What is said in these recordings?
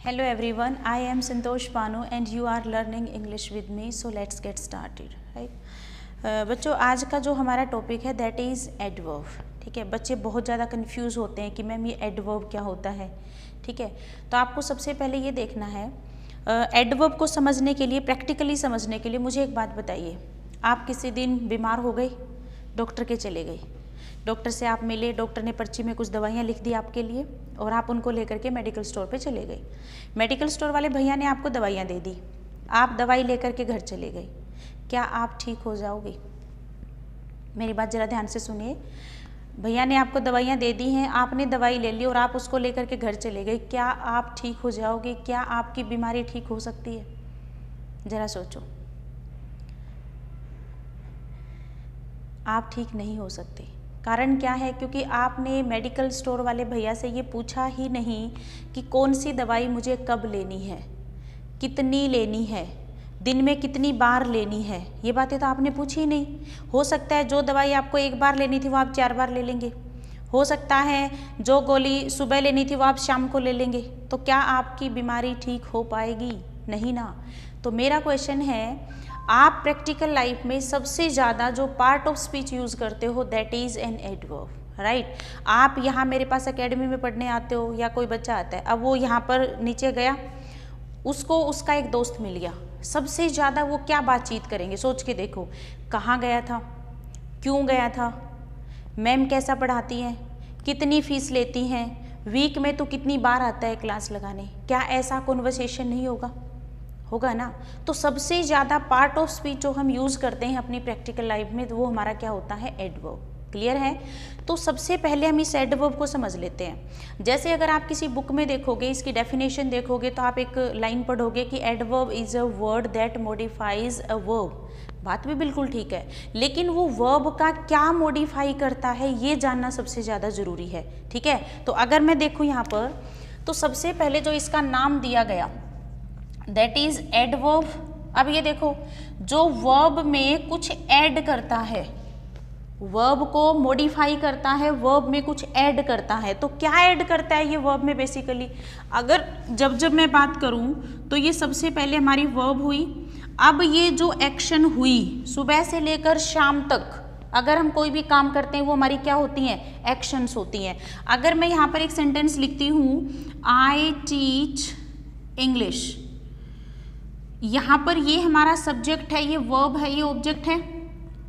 Hello everyone, I am Santosh Panu and you are learning English with me. So let's get started, right? बच्चों आज का जो हमारा topic है that is adverb. ठीक है, बच्चे बहुत ज़्यादा कंफ्यूज होते हैं कि मैम ये एडवर्ब क्या होता है. ठीक है, तो आपको सबसे पहले ये देखना है एडवर्ब को समझने के लिए, प्रैक्टिकली समझने के लिए मुझे एक बात बताइए. आप किसी दिन बीमार हो गए, डॉक्टर के चले गए, डॉक्टर से आप मिले, डॉक्टर ने पर्ची में कुछ दवाइयाँ लिख दी आपके लिए और आप उनको लेकर के मेडिकल स्टोर पे चले गए. मेडिकल स्टोर वाले भैया ने आपको दवाइयाँ दे दी, आप दवाई लेकर के घर चले गए. क्या आप ठीक हो जाओगे? मेरी बात ज़रा ध्यान से सुनिए. भैया ने आपको दवाइयाँ दे दी हैं, आपने दवाई ले ली और आप उसको लेकर के घर चले गए. क्या आप ठीक हो जाओगे? क्या आपकी बीमारी ठीक हो सकती है? ज़रा सोचो. आप ठीक नहीं हो सकते. कारण क्या है? क्योंकि आपने मेडिकल स्टोर वाले भैया से ये पूछा ही नहीं कि कौन सी दवाई मुझे कब लेनी है, कितनी लेनी है, दिन में कितनी बार लेनी है. ये बातें तो आपने पूछी ही नहीं. हो सकता है जो दवाई आपको एक बार लेनी थी वो आप 4 बार ले लेंगे. हो सकता है जो गोली सुबह लेनी थी वो आप शाम को ले लेंगे. तो क्या आपकी बीमारी ठीक हो पाएगी? नहीं ना. तो मेरा क्वेश्चन है, आप प्रैक्टिकल लाइफ में सबसे ज़्यादा जो पार्ट ऑफ स्पीच यूज़ करते हो that is an adverb, right. आप यहाँ मेरे पास एकेडमी में पढ़ने आते हो या कोई बच्चा आता है, अब वो यहाँ पर नीचे गया, उसको उसका एक दोस्त मिल गया, सबसे ज़्यादा वो क्या बातचीत करेंगे? सोच के देखो. कहाँ गया था, क्यों गया था, मैम कैसा पढ़ाती हैं, कितनी फ़ीस लेती हैं, वीक में तो कितनी बार आता है क्लास लगाने. क्या ऐसा कॉन्वर्सेशन नहीं होगा? होगा ना. तो सबसे ज़्यादा पार्ट ऑफ स्पीच जो हम यूज़ करते हैं अपनी प्रैक्टिकल लाइफ में तो वो हमारा क्या होता है? एडवर्ब. क्लियर है? तो सबसे पहले हम इस एडवर्ब को समझ लेते हैं. जैसे अगर आप किसी बुक में देखोगे, इसकी डेफिनेशन देखोगे तो आप एक लाइन पढ़ोगे कि adverb is a word that modifies a verb. बात भी बिल्कुल ठीक है, लेकिन वो वर्ब का क्या मॉडिफाई करता है ये जानना सबसे ज़्यादा ज़रूरी है. ठीक है, तो अगर मैं देखूँ यहाँ पर तो सबसे पहले जो इसका नाम दिया गया दैट इज एडवर्ब. अब ये देखो, जो वर्ब में कुछ ऐड करता है, वर्ब को मॉडिफाई करता है, वर्ब में कुछ ऐड करता है. तो क्या ऐड करता है ये वर्ब में? बेसिकली अगर जब मैं बात करूं तो ये सबसे पहले हमारी वर्ब हुई. अब ये जो एक्शन हुई सुबह से लेकर शाम तक, अगर हम कोई भी काम करते हैं वो हमारी क्या होती हैं? एक्शंस होती हैं. अगर मैं यहाँ पर एक सेंटेंस लिखती हूँ, आई टीच इंग्लिश, यहाँ पर ये हमारा सब्जेक्ट है, ये वर्ब है, ये ऑब्जेक्ट है.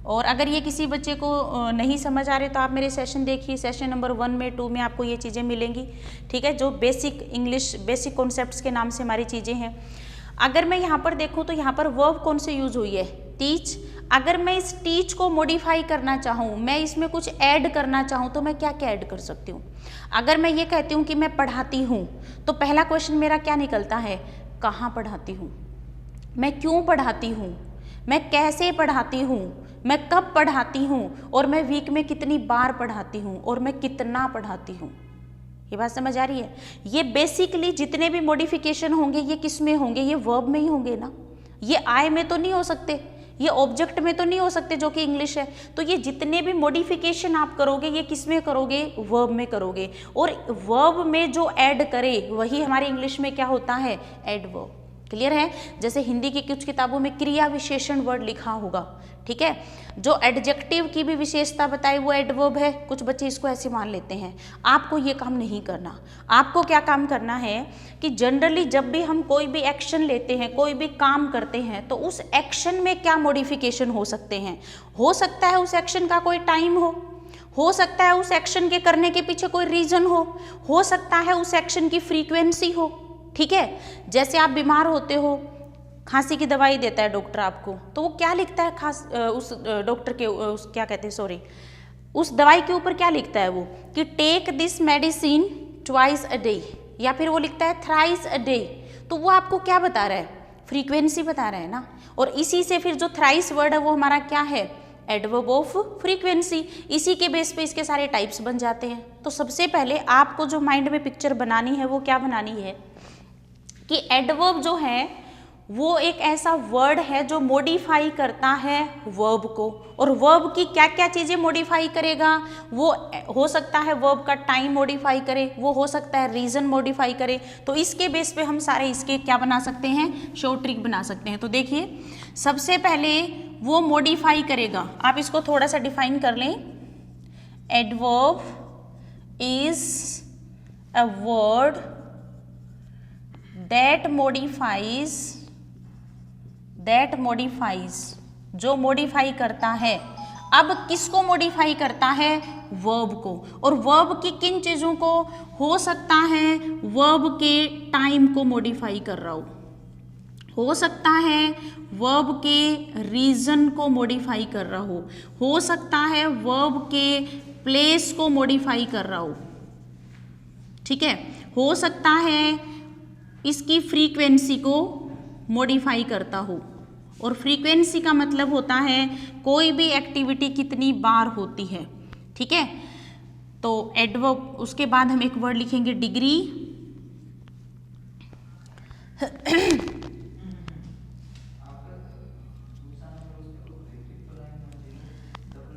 और अगर ये किसी बच्चे को नहीं समझ आ रहे तो आप मेरे सेशन देखिए, सेशन नंबर 1 में 2 में आपको ये चीज़ें मिलेंगी. ठीक है, जो बेसिक इंग्लिश, बेसिक कॉन्सेप्ट्स के नाम से हमारी चीज़ें हैं. अगर मैं यहाँ पर देखूँ तो यहाँ पर वर्ब कौन से यूज़ हुई है? टीच. अगर मैं इस टीच को मॉडिफाई करना चाहूँ, मैं इसमें कुछ ऐड करना चाहूँ तो मैं क्या क्या ऐड कर सकती हूँ? अगर मैं ये कहती हूँ कि मैं पढ़ाती हूँ तो पहला क्वेश्चन मेरा क्या निकलता है? कहाँ पढ़ाती हूँ, मैं क्यों पढ़ाती हूँ, मैं कैसे पढ़ाती हूँ, मैं कब पढ़ाती हूँ, और मैं वीक में कितनी बार पढ़ाती हूँ, और मैं कितना पढ़ाती हूँ. ये बात समझ आ रही है? ये बेसिकली जितने भी मॉडिफिकेशन होंगे ये किस में होंगे? ये वर्ब में ही होंगे ना. ये आई में तो नहीं हो सकते, ये ऑब्जेक्ट में तो नहीं हो सकते जो कि इंग्लिश है. तो ये जितने भी मॉडिफिकेशन आप करोगे ये किस में करोगे? वर्ब में करोगे. और वर्ब में जो ऐड करे वही हमारे इंग्लिश में क्या होता है? एडवर्ब. क्लियर है? जैसे हिंदी की कुछ किताबों में क्रिया विशेषण वर्ड लिखा होगा. ठीक है, जो एडजेक्टिव की भी विशेषता बताए वो एडवर्ब है. कुछ बच्चे इसको ऐसे मान लेते हैं. आपको ये काम नहीं करना. आपको क्या काम करना है कि जनरली जब भी हम कोई भी एक्शन लेते हैं, कोई भी काम करते हैं, तो उस एक्शन में क्या मॉडिफिकेशन हो सकते हैं? हो सकता है उस एक्शन का कोई टाइम हो सकता है उस एक्शन के करने के पीछे कोई रीजन हो सकता है उस एक्शन की फ्रीक्वेंसी हो. ठीक है, जैसे आप बीमार होते हो, खांसी की दवाई देता है डॉक्टर आपको, तो वो क्या लिखता है? उस डॉक्टर के उस क्या कहते हैं, सॉरी, उस दवाई के ऊपर क्या लिखता है वो? कि take this medicine twice a day, या फिर वो लिखता है थ्राइस अ डे. तो वो आपको क्या बता रहा है? फ्रीक्वेंसी बता रहा है ना. और इसी से फिर जो थ्राइस वर्ड है वो हमारा क्या है? Adverb of frequency. इसी के बेस पे इसके सारे टाइप्स बन जाते हैं. तो सबसे पहले आपको जो माइंड में पिक्चर बनानी है वो क्या बनानी है कि एडवर्ब जो है वो एक ऐसा वर्ड है जो मॉडिफाई करता है वर्ब को, और वर्ब की क्या क्या चीज़ें मॉडिफाई करेगा, वो हो सकता है वर्ब का टाइम मॉडिफाई करे, वो हो सकता है रीजन मॉडिफाई करे। तो इसके बेस पे हम सारे इसके क्या बना सकते हैं, शॉर्ट ट्रिक बना सकते हैं। तो देखिए सबसे पहले वो मॉडिफाई करेगा, आप इसको थोड़ा सा डिफाइन कर लें। Adverb is a word that modifies, जो मॉडिफाई करता है। अब किसको मॉडिफाई करता है, वर्ब को। और वर्ब की किन चीज़ों को, हो सकता है वर्ब के टाइम को मॉडिफाई कर रहा हो सकता है वर्ब के रीजन को मॉडिफाई कर रहा हो सकता है वर्ब के प्लेस को मॉडिफाई कर रहा हो, ठीक है, हो सकता है इसकी फ्रीक्वेंसी को मॉडिफाई करता हो। और फ्रीक्वेंसी का मतलब होता है कोई भी एक्टिविटी कितनी बार होती है, ठीक है। तो एडवर्ब, उसके बाद हम एक वर्ड लिखेंगे डिग्री।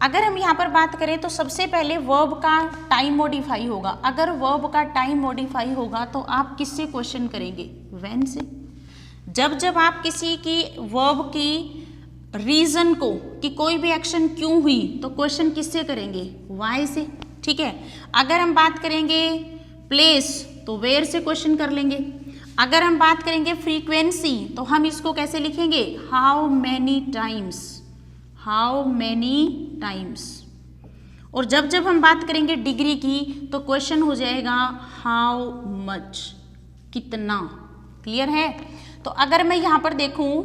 अगर हम यहाँ पर बात करें तो सबसे पहले वर्ब का टाइम मॉडिफाई होगा। अगर वर्ब का टाइम मॉडिफाई होगा तो आप किससे क्वेश्चन करेंगे, व्हेन से। जब आप किसी की वर्ब की रीजन को, कि कोई भी एक्शन क्यों हुई, तो क्वेश्चन किससे करेंगे, वाई से, ठीक है। अगर हम बात करेंगे प्लेस तो वेयर से क्वेश्चन कर लेंगे। अगर हम बात करेंगे फ्रीक्वेंसी तो हम इसको कैसे लिखेंगे, हाउ मैनी टाइम्स। और जब हम बात करेंगे डिग्री की तो क्वेश्चन हो जाएगा हाउ मच, कितना। क्लियर है। तो अगर मैं यहाँ पर देखूं,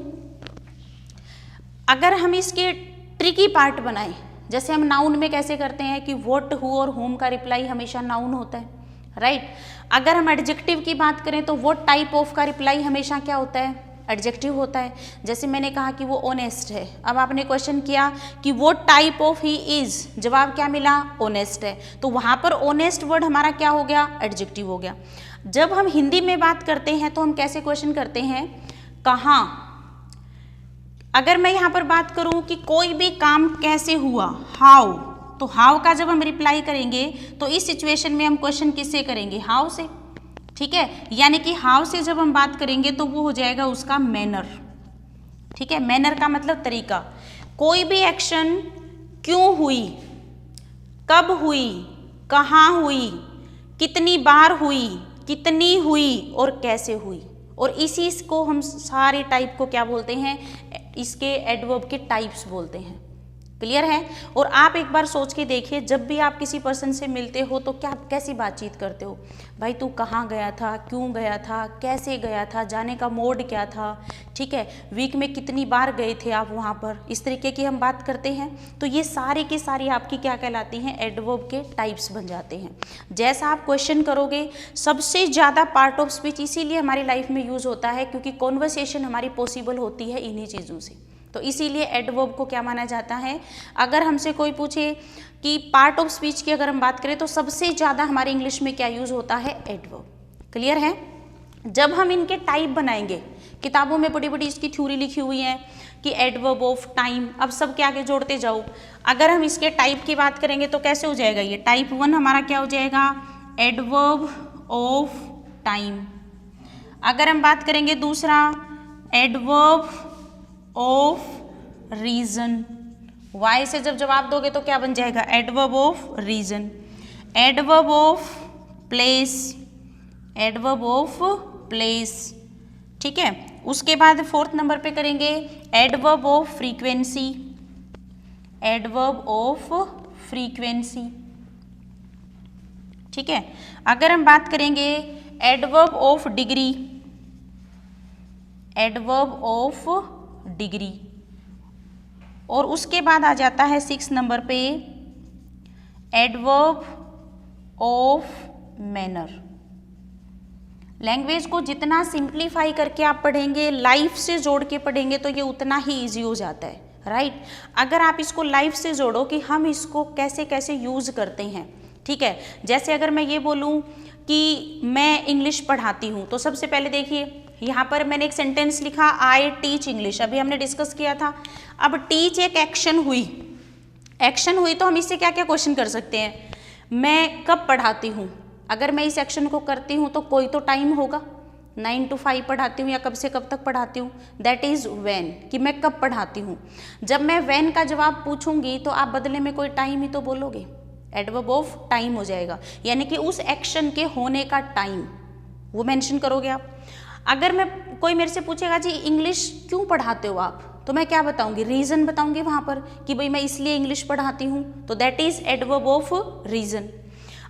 अगर हम इसके ट्रिकी पार्ट बनाएं, जैसे हम नाउन में कैसे करते हैं कि व्हाट, हु और होम का रिप्लाई हमेशा नाउन होता है, राइट। अगर हम एडजेक्टिव की बात करें तो व्हाट टाइप ऑफ का रिप्लाई हमेशा क्या होता है, एडजेक्टिव होता है। जैसे मैंने कहा कि वो ऑनेस्ट है, अब आपने क्वेश्चन किया कि what type of he is, जवाब क्या मिला, ऑनेस्ट है। तो वहाँ पर ऑनेस्ट वर्ड हमारा क्या हो गया, एडजेक्टिव हो गया। जब हम हिंदी में बात करते हैं तो हम कैसे क्वेश्चन करते हैं, कहाँ। अगर मैं यहाँ पर बात करूँ कि कोई भी काम कैसे हुआ, हाउ, तो हाउ का जब हम रिप्लाई करेंगे तो इस सिचुएशन में हम क्वेश्चन किससे करेंगे, हाउ से, ठीक है। यानी कि हाउ से जब हम बात करेंगे तो वो हो जाएगा उसका मैनर, ठीक है। मैनर का मतलब तरीका। कोई भी एक्शन क्यों हुई, कब हुई, कहाँ हुई, कितनी बार हुई, कितनी हुई और कैसे हुई। और इसी को हम सारे टाइप को क्या बोलते हैं, इसके एडवर्ब के टाइप्स बोलते हैं। क्लियर है। और आप एक बार सोच के देखिए, जब भी आप किसी पर्सन से मिलते हो तो क्या कैसी बातचीत करते हो, भाई तू कहाँ गया था, क्यों गया था, कैसे गया था, जाने का मोड क्या था, ठीक है, वीक में कितनी बार गए थे आप वहाँ पर, इस तरीके की हम बात करते हैं। तो ये सारे की सारी आपकी क्या कहलाती हैं, एडवर्ब के टाइप्स बन जाते हैं। जैसा आप क्वेश्चन करोगे, सबसे ज़्यादा पार्ट ऑफ स्पीच इसीलिए हमारी लाइफ में यूज़ होता है क्योंकि कॉन्वर्सेशन हमारी पॉसिबल होती है इन्हीं चीज़ों से। तो इसीलिए एडवर्ब को क्या माना जाता है। अगर हमसे कोई पूछे कि पार्ट ऑफ स्पीच की अगर हम बात करें तो सबसे ज़्यादा हमारे इंग्लिश में क्या यूज़ होता है, एडवर्ब। क्लियर है। जब हम इनके टाइप बनाएंगे, किताबों में बड़ी बड़ी इसकी थ्योरी लिखी हुई है कि एडवर्ब ऑफ टाइम, अब सब के आगे जोड़ते जाओ। अगर हम इसके टाइप की बात करेंगे तो कैसे हो जाएगा, ये टाइप 1 हमारा क्या हो जाएगा, एडवर्ब ऑफ टाइम। अगर हम बात करेंगे दूसरा, एडवर्ब ऑफ रीजन, वाई से जब जवाब दोगे तो क्या बन जाएगा, adverb of reason. Adverb of place, adverb of place, ठीक है। उसके बाद 4th नंबर पे करेंगे adverb of frequency, adverb of frequency, ठीक है। अगर हम बात करेंगे adverb of degree, adverb of degree. और उसके बाद आ जाता है 6 नंबर पे एडवर्ब ऑफ मैनर। लैंग्वेज को जितना सिंप्लीफाई करके आप पढ़ेंगे, लाइफ से जोड़ के पढ़ेंगे तो ये उतना ही इजी हो जाता है, राइट। अगर आप इसको लाइफ से जोड़ो कि हम इसको कैसे कैसे यूज़ करते हैं, ठीक है। जैसे अगर मैं ये बोलूँ कि मैं इंग्लिश पढ़ाती हूँ, तो सबसे पहले देखिए यहाँ पर मैंने एक सेंटेंस लिखा आई टीच इंग्लिश, अभी हमने डिस्कस किया था। अब टीच एक एक्शन हुई, तो हम इससे क्या क्या क्वेश्चन कर सकते हैं, मैं कब पढ़ाती हूँ, अगर मैं इस एक्शन को करती हूँ तो कोई तो टाइम होगा, 9 to 5 पढ़ाती हूँ या कब से कब तक पढ़ाती हूँ, दैट इज़ व्हेन, कि मैं कब पढ़ाती हूँ। जब मैं व्हेन का जवाब पूछूंगी तो आप बदले में कोई टाइम ही तो बोलोगे, एडवर्ब ऑफ टाइम हो जाएगा, यानी कि उस एक्शन के होने का टाइम वो मेंशन करोगे आप। अगर मैं कोई मेरे से पूछेगा जी इंग्लिश क्यों पढ़ाते हो आप, तो मैं क्या बताऊंगी, रीज़न बताऊंगी वहाँ पर कि भाई मैं इसलिए इंग्लिश पढ़ाती हूँ, तो that is adverb of reason.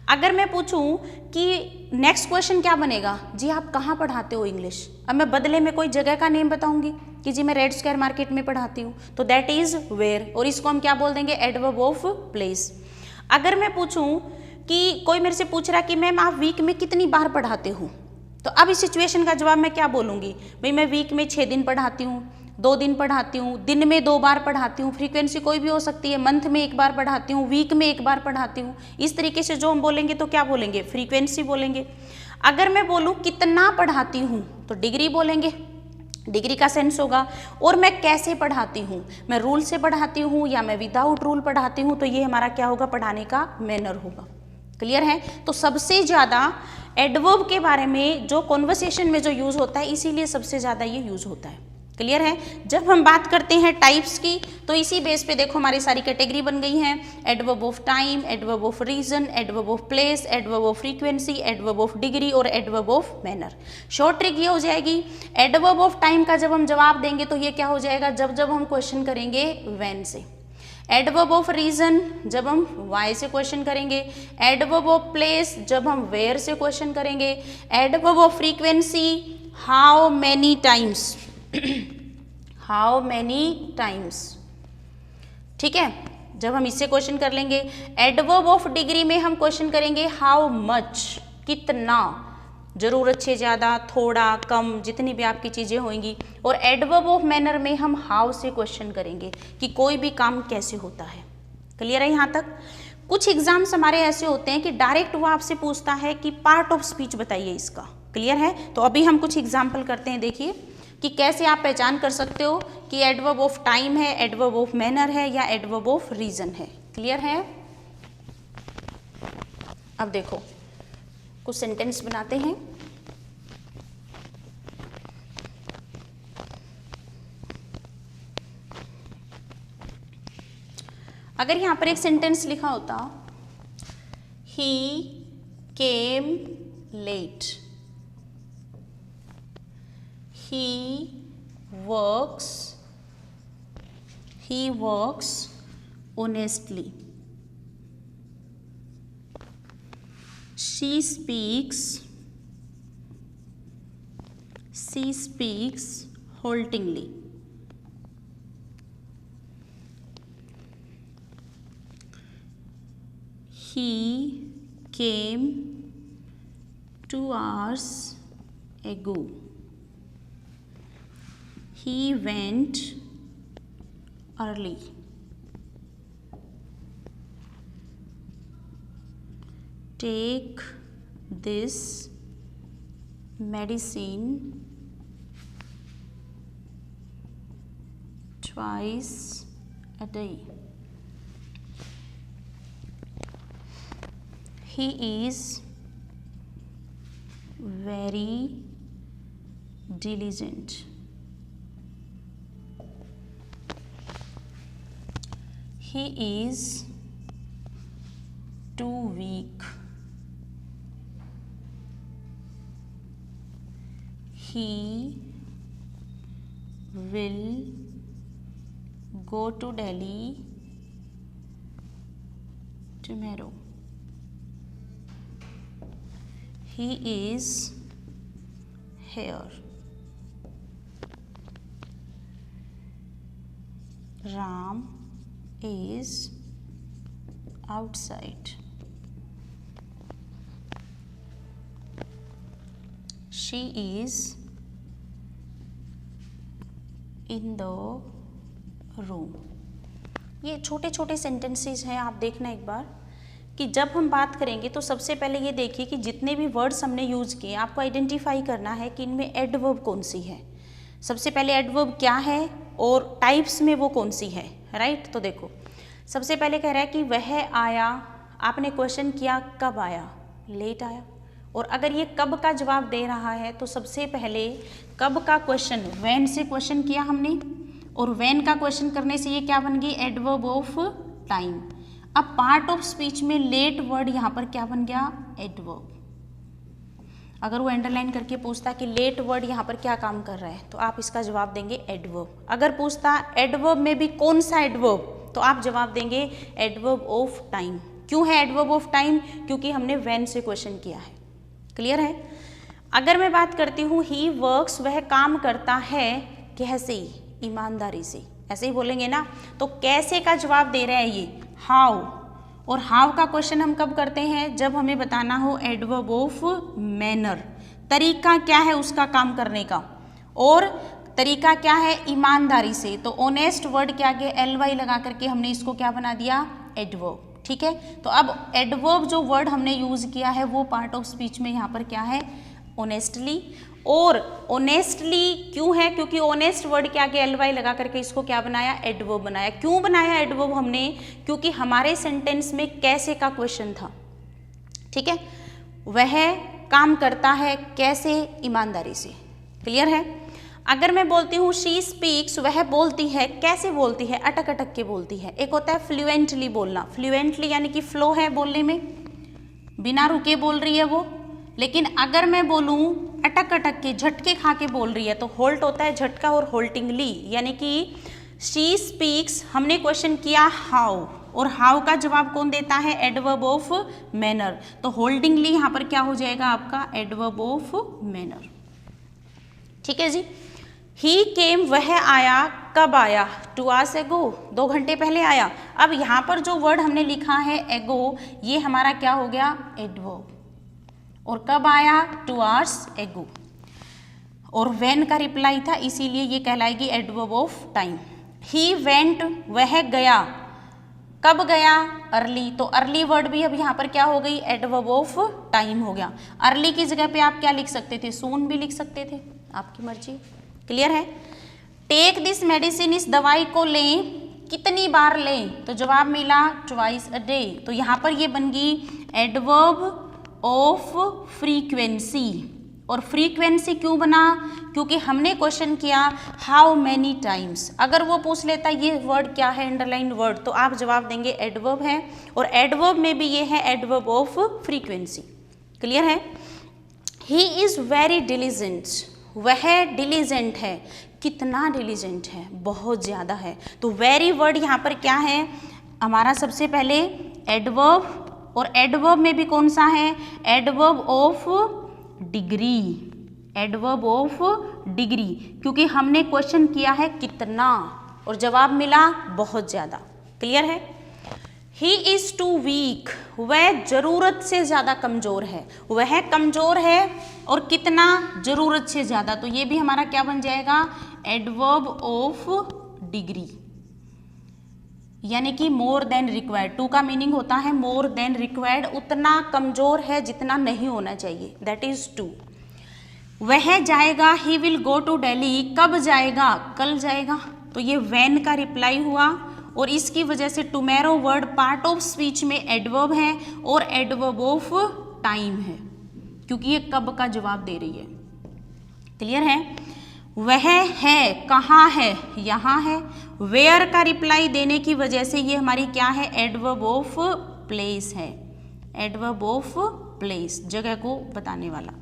अगर मैं पूछूं कि नेक्स्ट क्वेश्चन क्या बनेगा, जी आप कहाँ पढ़ाते हो इंग्लिश, अब मैं बदले में कोई जगह का नेम बताऊंगी कि जी मैं रेड स्क्वायर मार्केट में पढ़ाती हूँ, तो दैट इज़ वेयर, और इसको हम क्या बोल देंगे, एडवर्ब ऑफ प्लेस। अगर मैं पूछूं कि कोई मेरे से पूछ रहा कि मैम आप वीक में कितनी बार पढ़ाते हो, तो अब इस सिचुएशन का जवाब मैं क्या बोलूँगी, भाई मैं वीक में 6 दिन पढ़ाती हूँ, 2 दिन पढ़ाती हूँ, दिन में 2 बार पढ़ाती हूँ, फ्रीक्वेंसी कोई भी हो सकती है, मंथ में 1 बार पढ़ाती हूँ, वीक में 1 बार पढ़ाती हूँ। इस तरीके से जो हम बोलेंगे तो क्या बोलेंगे, फ्रीक्वेंसी बोलेंगे। अगर मैं बोलूँ कितना पढ़ाती हूँ तो डिग्री बोलेंगे, डिग्री का सेंस होगा। और मैं कैसे पढ़ाती हूँ, मैं रूल से पढ़ाती हूँ या मैं विदाउट रूल पढ़ाती हूँ, तो ये हमारा क्या होगा, पढ़ाने का मैनर होगा। क्लियर है। तो सबसे ज़्यादा एडवर्ब के बारे में जो कॉन्वर्सेशन में जो यूज़ होता है, इसीलिए सबसे ज़्यादा ये यूज़ होता है। क्लियर है। जब हम बात करते हैं टाइप्स की, तो इसी बेस पे देखो हमारी सारी कैटेगरी बन गई हैं, adverb of time, adverb of reason, adverb of place, adverb of frequency, adverb of degree और adverb of manner. Short trick ये हो जाएगी, एडवर्ब ऑफ टाइम का जब हम जवाब देंगे तो ये क्या हो जाएगा, जब जब हम क्वेश्चन करेंगे व्हेन से। एडवर्ब ऑफ रीजन जब हम वाई से क्वेश्चन करेंगे, एडवर्ब ऑफ प्लेस जब हम वेयर से क्वेश्चन करेंगे, adverb of frequency how many times, how many times, ठीक है, जब हम इससे क्वेश्चन कर लेंगे। एडवर्ब ऑफ डिग्री में हम क्वेश्चन करेंगे हाउ मच, कितना, जरूरत से ज़्यादा, थोड़ा, कम, जितनी भी आपकी चीज़ें होंगी। और एडवर्ब ऑफ मैनर में हम हाउ से क्वेश्चन करेंगे कि कोई भी काम कैसे होता है। क्लियर है यहाँ तक। कुछ एग्जाम्स हमारे ऐसे होते हैं कि डायरेक्ट वो आपसे पूछता है कि पार्ट ऑफ स्पीच बताइए इसका। क्लियर है। तो अभी हम कुछ एग्जाम्पल करते हैं, देखिए कि कैसे आप पहचान कर सकते हो कि एडवर्ब ऑफ टाइम है, एडवर्ब ऑफ मैनर है या एडवर्ब ऑफ रीजन है। क्लियर है। अब देखो कुछ सेंटेंस बनाते हैं। अगर यहां पर एक सेंटेंस लिखा होता, he came late, he works honestly, she speaks haltingly, he came 2 hours ago, he went early, take this medicine twice a day, he is very diligent, he is too weak, he will go to Delhi tomorrow, he is here, Ram is outside, she is in the room। ये छोटे छोटे sentences हैं, आप देखना एक बार कि जब हम बात करेंगे तो सबसे पहले ये देखिए कि जितने भी वर्ड्स हमने यूज़ किए आपको आइडेंटिफाई करना है कि इनमें एडवर्ब कौन सी है। सबसे पहले एडवर्ब क्या है और टाइप्स में वो कौन सी है, राइट। तो देखो सबसे पहले कह रहा है कि वह आया, आपने क्वेश्चन किया कब आया, लेट आया। और अगर ये कब का जवाब दे रहा है तो सबसे पहले कब का क्वेश्चन व्हेन से क्वेश्चन किया हमने, और व्हेन का क्वेश्चन करने से ये क्या बन गई, एडवर्ब ऑफ टाइम। अब पार्ट ऑफ स्पीच में लेट वर्ड यहाँ पर क्या बन गया, एडवर्ब। अगर वो अंडरलाइन करके पूछता कि लेट वर्ड यहाँ पर क्या काम कर रहा है तो आप इसका जवाब देंगे एडवर्ब। अगर पूछता एडवर्ब में भी कौन सा एडवर्ब तो आप जवाब देंगे एडवर्ब ऑफ टाइम। क्यों है एडवर्ब ऑफ टाइम, क्योंकि हमने व्हेन से क्वेश्चन किया है। क्लियर है। अगर मैं बात करती हूँ ही वर्क्स, वह काम करता है, कैसे, ईमानदारी से, ऐसे ही बोलेंगे ना। तो कैसे का जवाब दे रहे हैं ये हाउ, और हाउ का क्वेश्चन हम कब करते हैं, जब हमें बताना हो एडवर्ब ऑफ मैनर, तरीका क्या है उसका काम करने का, और तरीका क्या है, ईमानदारी से। तो ऑनेस्ट वर्ड के आगे ly लगा करके हमने इसको क्या बना दिया, एडवर्ब। ठीक है। तो अब एडवर्ब जो वर्ड हमने यूज किया है वो पार्ट ऑफ स्पीच में यहाँ पर क्या है, ऑनेस्टली। और ऑनेस्टली क्यों है, क्योंकि ऑनेस्ट वर्ड के आगे ly लगा करके इसको क्या बनाया, एडवर्ब बनाया। क्यों बनाया एडवर्ब हमने, क्योंकि हमारे सेंटेंस में कैसे का क्वेश्चन था। ठीक है। वह काम करता है कैसे, ईमानदारी से। क्लियर है। अगर मैं बोलती हूँ शी स्पीक्स, वह बोलती है, कैसे बोलती है, अटक अटक के बोलती है। एक होता है फ्लुएंटली बोलना, फ्लुएंटली यानी कि फ्लो है बोलने में, बिना रुके बोल रही है वो। लेकिन अगर मैं बोलूँ अटक अटक के, झटके खा के बोल रही है, तो होल्ट होता है झटका और होल्टिंगली, यानी कि शी स्पीक्स हमने क्वेश्चन किया हाउ, और हाउ का जवाब कौन देता है, एडवर्ब ऑफ मैनर। तो होल्डिंगली यहाँ पर क्या हो जाएगा आपका, एडवर्ब ऑफ मैनर। ठीक है जी। ही केम, वह आया, कब आया, 2 hours ago, 2 घंटे पहले आया। अब यहाँ पर जो वर्ड हमने लिखा है एगो, ये हमारा क्या हो गया, एडवर्ब। और कब आया, 2 hours ago। और व्हेन का रिप्लाई था, इसीलिए ये कहलाएगी adverb of time. He went, वह गया, कब गया, अर्ली। तो अर्ली वर्ड भी अब यहाँ पर क्या हो गई, एडवर्ब ऑफ टाइम हो गया। अर्ली की जगह पे आप क्या लिख सकते थे, सून भी लिख सकते थे, आपकी मर्जी। क्लियर है। टेक दिस मेडिसिन, इस दवाई को लें, कितनी बार लें, तो जवाब मिला ट्वाइस अ डे। तो यहाँ पर ये बन गई एडवर्ब ऑफ फ्रीक्वेंसी। और फ्रीक्वेंसी क्यों बना, क्योंकि हमने क्वेश्चन किया हाउ मैनी टाइम्स। अगर वो पूछ लेता ये वर्ड क्या है, अंडरलाइन वर्ड, तो आप जवाब देंगे एडवर्ब है। और एडवर्ब में भी ये है एडवर्ब ऑफ फ्रीक्वेंसी। क्लियर है। ही इज वेरी डिलीजेंट, वह डिलीजेंट है, कितना डिलीजेंट है, बहुत ज़्यादा है। तो वेरी वर्ड यहाँ पर क्या है हमारा, सबसे पहले एडवर्ब, और एडवर्ब में भी कौन सा है, adverb of degree, adverb of degree, क्योंकि हमने क्वेश्चन किया है कितना और जवाब मिला बहुत ज़्यादा। क्लियर है। ही इज़ टू वीक, वह ज़रूरत से ज़्यादा कमज़ोर है, वह कमज़ोर है और कितना, ज़रूरत से ज़्यादा। तो ये भी हमारा क्या बन जाएगा, एडवर्ब ऑफ डिग्री, यानी कि मोर देन रिक्वायर्ड। टू का मीनिंग होता है मोर देन रिक्वायर्ड, उतना कमज़ोर है जितना नहीं होना चाहिए, दैट इज़ टू। वह जाएगा, he will go to Delhi, कब जाएगा, कल जाएगा। तो ये व्हेन का रिप्लाई हुआ, और इसकी वजह से tomorrow word part of speech में एडवर्ब है और एडवर्ब ऑफ टाइम है, क्योंकि ये कब का जवाब दे रही है। क्लियर है। वह है, कहाँ है, यहाँ है। वेयर का रिप्लाई देने की वजह से ये हमारी क्या है, एडवर्ब ऑफ प्लेस है, एडवर्ब ऑफ प्लेस, जगह को बताने वाला।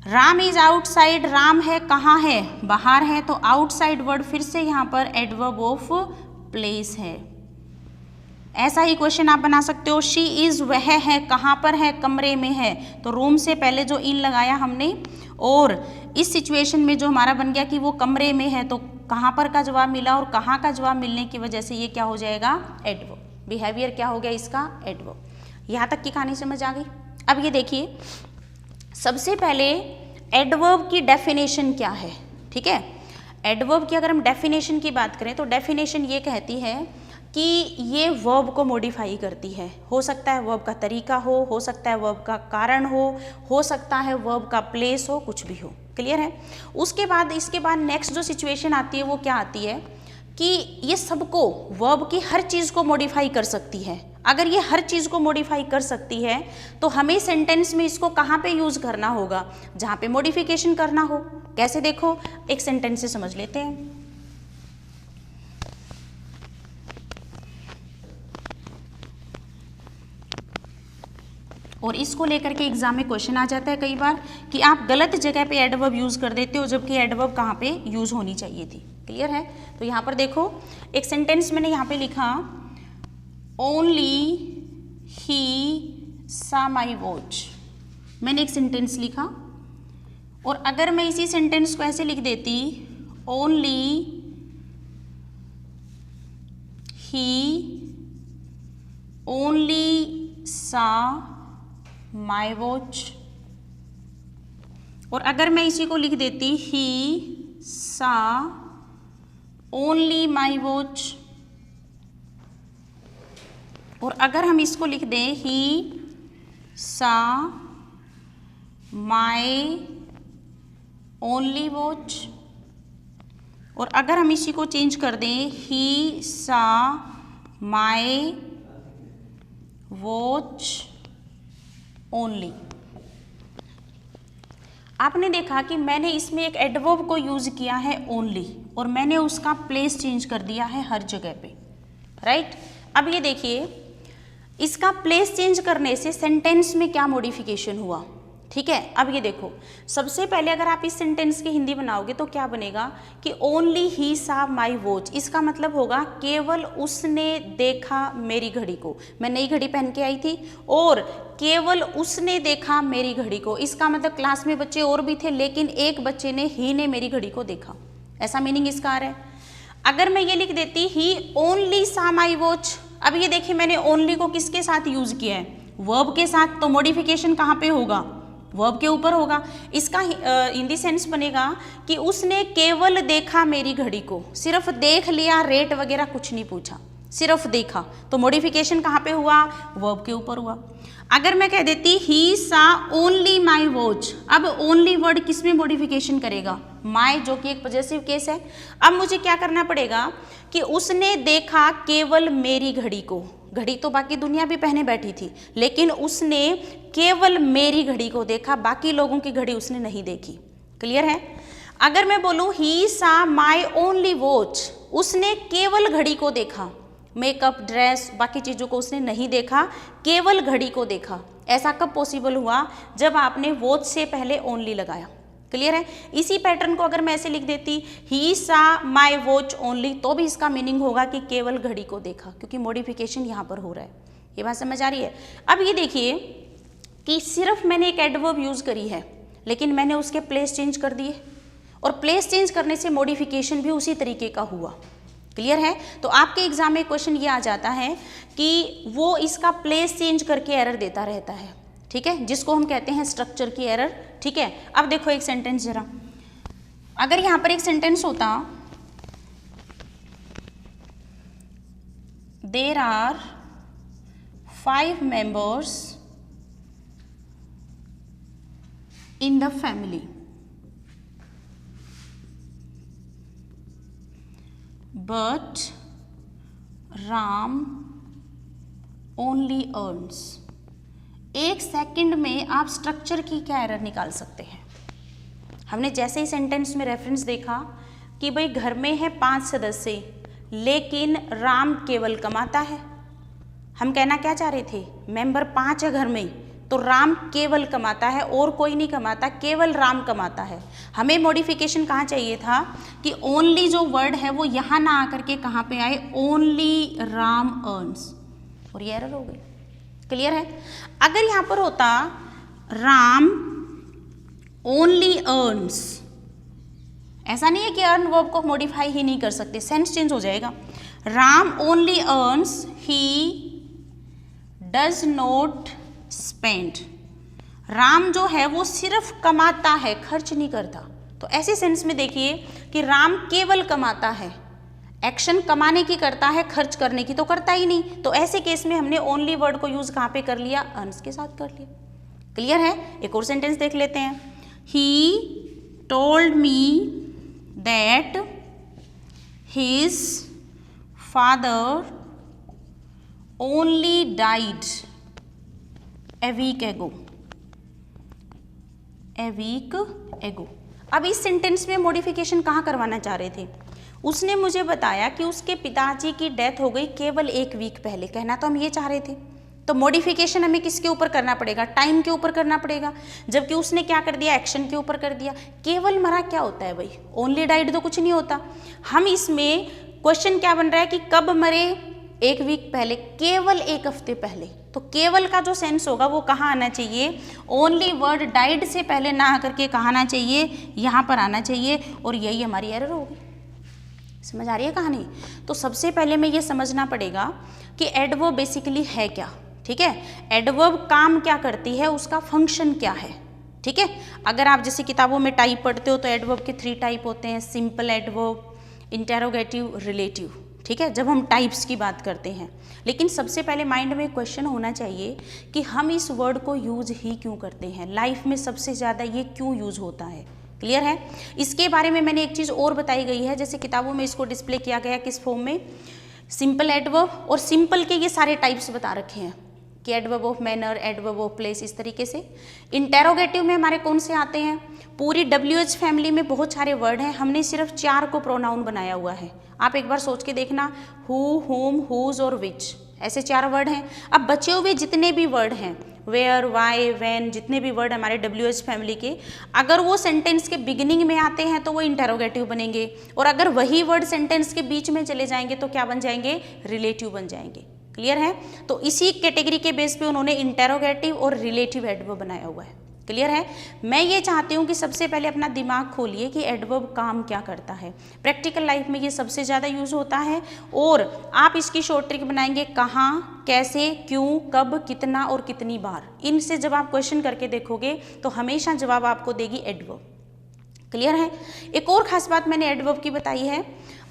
राम इज आउटसाइड, राम है, कहाँ है, बाहर है। तो आउटसाइड वर्ड फिर से यहाँ पर एडवर्ब ऑफ प्लेस है। ऐसा ही क्वेश्चन आप बना सकते हो, शी इज, वह है, कहाँ पर है, कमरे में है। तो रूम से पहले जो इन लगाया हमने, और इस सिचुएशन में जो हमारा बन गया कि वो कमरे में है, तो कहाँ पर का जवाब मिला, और कहाँ का जवाब मिलने की वजह से ये क्या हो जाएगा, एडवर्ब। बिहेवियर क्या हो गया इसका, एडवर्ब। यहाँ तक की कहानी समझ आ गई। अब ये देखिए, सबसे पहले एडवर्ब की डेफिनेशन क्या है। ठीक है। एडवर्ब की अगर हम डेफिनेशन की बात करें तो डेफिनेशन ये कहती है कि ये वर्ब को मॉडिफाई करती है। हो सकता है वर्ब का तरीका हो सकता है वर्ब का कारण हो सकता है वर्ब का प्लेस हो, कुछ भी हो। क्लियर है। उसके बाद इसके बाद नेक्स्ट जो सिचुएशन आती है वो क्या आती है कि ये सबको वर्ब की हर चीज़ को मॉडिफाई कर सकती है। अगर ये हर चीज़ को मॉडिफाई कर सकती है तो हमें सेंटेंस में इसको कहाँ पे यूज़ करना होगा, जहाँ पे मॉडिफिकेशन करना हो। कैसे, देखो एक सेंटेंस से समझ लेते हैं। और इसको लेकर के एग्जाम में क्वेश्चन आ जाता है कई बार कि आप गलत जगह पे एडवर्ब यूज़ कर देते हो, जबकि एडवर्ब कहाँ पे यूज़ होनी चाहिए थी। क्लियर है। तो यहाँ पर देखो एक सेंटेंस मैंने यहाँ पे लिखा, ओनली ही सा माई वॉच। मैंने एक सेंटेंस लिखा और अगर मैं इसी सेंटेंस को ऐसे लिख देती, ओनली ही ओनली सा माई वॉच, और अगर मैं इसी को लिख देती, ही सा ओनली माई वॉच, और अगर हम इसको लिख दें, ही सा माई ओनली वॉच, और अगर हम इसी को चेंज कर दें, ही सा माई वॉच ओनली। आपने देखा कि मैंने इसमें एक एडवर्ब को यूज किया है ओनली, और मैंने उसका प्लेस चेंज कर दिया है हर जगह पे, राइट। अब ये देखिए, इसका प्लेस चेंज करने से सेंटेंस में क्या मॉडिफिकेशन हुआ, ठीक है। अब ये देखो, सबसे पहले अगर आप इस सेंटेंस की हिंदी बनाओगे तो क्या बनेगा कि ओनली ही सा माई वॉच। इसका मतलब होगा केवल उसने देखा मेरी घड़ी को। मैं नई घड़ी पहन के आई थी और केवल उसने देखा मेरी घड़ी को। इसका मतलब क्लास में बच्चे और भी थे लेकिन एक बच्चे ने ही ने मेरी घड़ी को देखा, ऐसा मीनिंग इसका आ रहा है। अगर मैं ये लिख देती, ही ओनली सा माई वॉच, अब ये देखिए मैंने ओनली को किसके साथ यूज किया है, वर्ब के साथ। तो मॉडिफिकेशन कहाँ पे होगा, वर्ब के ऊपर होगा। इसका हिंदी सेंस बनेगा कि उसने केवल देखा मेरी घड़ी को, सिर्फ देख लिया, रेट वगैरह कुछ नहीं पूछा, सिर्फ देखा। तो मॉडिफिकेशन कहाँ पे हुआ, वर्ब के ऊपर हुआ। अगर मैं कह देती, ही सा ओनली माई वॉच, अब ओनली वर्ड किस में मॉडिफिकेशन करेगा, माई, जो कि एक पॉजेसिव केस है। अब मुझे क्या करना पड़ेगा कि उसने देखा केवल मेरी घड़ी को। घड़ी तो बाकी दुनिया भी पहने बैठी थी लेकिन उसने केवल मेरी घड़ी को देखा, बाकी लोगों की घड़ी उसने नहीं देखी। क्लियर है। अगर मैं बोलूं, ही सा माई ओनली वॉच, उसने केवल घड़ी को देखा, मेकअप, ड्रेस, बाकी चीज़ों को उसने नहीं देखा, केवल घड़ी को देखा। ऐसा कब पॉसिबल हुआ, जब आपने वॉच से पहले ओनली लगाया। क्लियर है। इसी पैटर्न को अगर मैं ऐसे लिख देती, ही सा माई वॉच ओनली, तो भी इसका मीनिंग होगा कि केवल घड़ी को देखा, क्योंकि मॉडिफिकेशन यहाँ पर हो रहा है। ये बात समझ आ रही है। अब ये देखिए कि सिर्फ मैंने एक एडवर्ब यूज करी है लेकिन मैंने उसके प्लेस चेंज कर दिए, और प्लेस चेंज करने से मॉडिफिकेशन भी उसी तरीके का हुआ। क्लियर है। तो आपके एग्जाम में क्वेश्चन ये आ जाता है कि वो इसका प्लेस चेंज करके एरर देता रहता है, ठीक है, जिसको हम कहते हैं स्ट्रक्चर की एरर। ठीक है। अब देखो एक सेंटेंस जरा, अगर यहां पर एक सेंटेंस होता, there are 5 members in the family, but Ram only earns। एक सेकंड में आप स्ट्रक्चर की क्या एरर निकाल सकते हैं। हमने जैसे ही सेंटेंस में रेफरेंस देखा कि भाई घर में है 5 सदस्य लेकिन राम केवल कमाता है। हम कहना क्या चाह रहे थे, मेंबर 5 है घर में तो राम केवल कमाता है और कोई नहीं कमाता, केवल राम कमाता है। हमें मॉडिफिकेशन कहाँ चाहिए था कि ओनली जो वर्ड है वो यहाँ ना आकर के कहाँ पे आए, ओनली राम अर्न्स, और ये एरर हो गई। क्लियर है। अगर यहाँ पर होता राम ओनली अर्न्स, ऐसा नहीं है कि अर्न वर्ब को मॉडिफाई ही नहीं कर सकते, सेंस चेंज हो जाएगा। Ram only earns, he does not spend. Ram जो है वो सिर्फ कमाता है, खर्च नहीं करता। तो ऐसे सेंस में देखिए कि राम केवल कमाता है, एक्शन कमाने की करता है, खर्च करने की तो करता ही नहीं। तो ऐसे केस में हमने ओनली वर्ड को यूज कहाँ पे कर लिया, अर्न्स के साथ कर लिया। क्लियर है? एक और सेंटेंस देख लेते हैं। He told me that his father only died a week ago. A week एगो। अब इस सेंटेंस में मॉडिफिकेशन कहाँ करवाना चाह रहे थे? उसने मुझे बताया कि उसके पिताजी की डेथ हो गई केवल 1 वीक पहले। कहना तो हम ये चाह रहे थे। तो मॉडिफिकेशन हमें किसके ऊपर करना पड़ेगा? टाइम के ऊपर करना पड़ेगा। जबकि उसने क्या कर दिया? एक्शन के ऊपर कर दिया। केवल मरा क्या होता है भाई? ओनली डाइड तो कुछ नहीं होता। हम इसमें क्वेश्चन क्या बन रहा है कि कब मरे? 1 वीक पहले, केवल 1 हफ्ते पहले। तो केवल का जो सेंस होगा वो कहाँ आना चाहिए? ओनली वर्ड डाइड से पहले ना आकर के कहाँ आना चाहिए? यहाँ पर आना चाहिए। और यही हमारी एरर होगी। समझ आ रही है कहानी? तो सबसे पहले में ये समझना पड़ेगा कि एडवर्ब बेसिकली है क्या। ठीक है? एडवर्ब काम क्या करती है, उसका फंक्शन क्या है। ठीक है? अगर आप जैसे किताबों में टाइप पढ़ते हो तो एडवर्ब के 3 टाइप होते हैं, सिंपल एडवर्ब, इंटेरोगेटिव, रिलेटिव। ठीक है? जब हम टाइप्स की बात करते हैं। लेकिन सबसे पहले माइंड में क्वेश्चन होना चाहिए कि हम इस वर्ड को यूज ही क्यों करते हैं, लाइफ में सबसे ज़्यादा ये क्यों यूज होता है। क्लियर है? इसके बारे में मैंने एक चीज़ और बताई गई है, जैसे किताबों में इसको डिस्प्ले किया गया किस फॉर्म में, सिंपल एडवर्ब। और सिंपल के ये सारे टाइप्स बता रखे हैं कि adverb of manner, adverb of place, इस तरीके से। इंटेरोगेटिव में हमारे कौन से आते हैं? पूरी WH फैमिली में बहुत सारे वर्ड हैं, हमने सिर्फ 4 को प्रोनाउन बनाया हुआ है। आप एक बार सोच के देखना, हु, हुम, हुज और विच, ऐसे 4 वर्ड हैं। अब बचे हुए जितने भी वर्ड हैं, वेयर, वाई, व्हेन, जितने भी वर्ड हमारे WH फैमिली के, अगर वो सेंटेंस के बिगिनिंग में आते हैं तो वो इंटेरोगेटिव बनेंगे, और अगर वही वर्ड सेंटेंस के बीच में चले जाएंगे तो क्या बन जाएंगे? रिलेटिव बन जाएंगे। क्लियर है? तो इसी कैटेगरी के बेस पे उन्होंने इंटेरोगेटिव और रिलेटिव एडवर्ब बनाया हुआ है। क्लियर है? मैं ये चाहती हूँ कि सबसे पहले अपना दिमाग खोलिए कि एडवर्ब काम क्या करता है। प्रैक्टिकल लाइफ में ये सबसे ज़्यादा यूज होता है, और आप इसकी शॉर्ट ट्रिक बनाएंगे कहाँ, कैसे, क्यों, कब, कितना और कितनी बार। इनसे जब आप क्वेश्चन करके देखोगे तो हमेशा जवाब आपको देगी एडवर्ब। क्लियर है? एक और खास बात मैंने एडवर्ब की बताई है।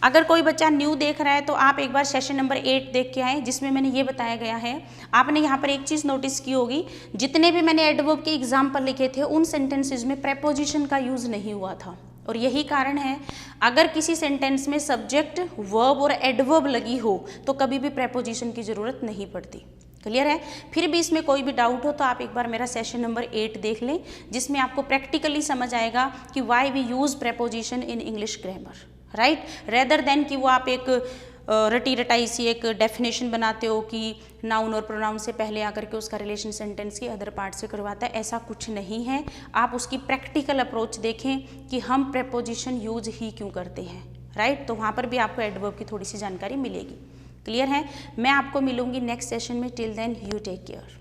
अगर कोई बच्चा न्यू देख रहा है तो आप एक बार सेशन नंबर 8 देख के आए, जिसमें मैंने ये बताया गया है। आपने यहाँ पर एक चीज़ नोटिस की होगी, जितने भी मैंने एडवर्ब के एग्जाम्पल लिखे थे उन सेंटेंसेज में प्रेपोजिशन का यूज़ नहीं हुआ था। और यही कारण है, अगर किसी सेंटेंस में सब्जेक्ट, वर्ब और एडवर्ब लगी हो तो कभी भी प्रेपोजिशन की ज़रूरत नहीं पड़ती। क्लियर है? फिर भी इसमें कोई भी डाउट हो तो आप एक बार मेरा सेशन नंबर 8 देख लें, जिसमें आपको प्रैक्टिकली समझ आएगा कि why we use preposition in English grammar, right, rather than कि वो आप एक रटी रटाई सी एक डेफिनेशन बनाते हो कि नाउन और प्रोनाउन से पहले आकर के उसका रिलेशन सेंटेंस के अदर पार्ट से करवाता है। ऐसा कुछ नहीं है। आप उसकी प्रैक्टिकल अप्रोच देखें कि हम प्रेपोजिशन यूज ही क्यों करते हैं, राइट। तो वहाँ पर भी आपको एडवर्ब की थोड़ी सी जानकारी मिलेगी। क्लियर है? मैं आपको मिलूंगी नेक्स्ट सेशन में। Till then you take care.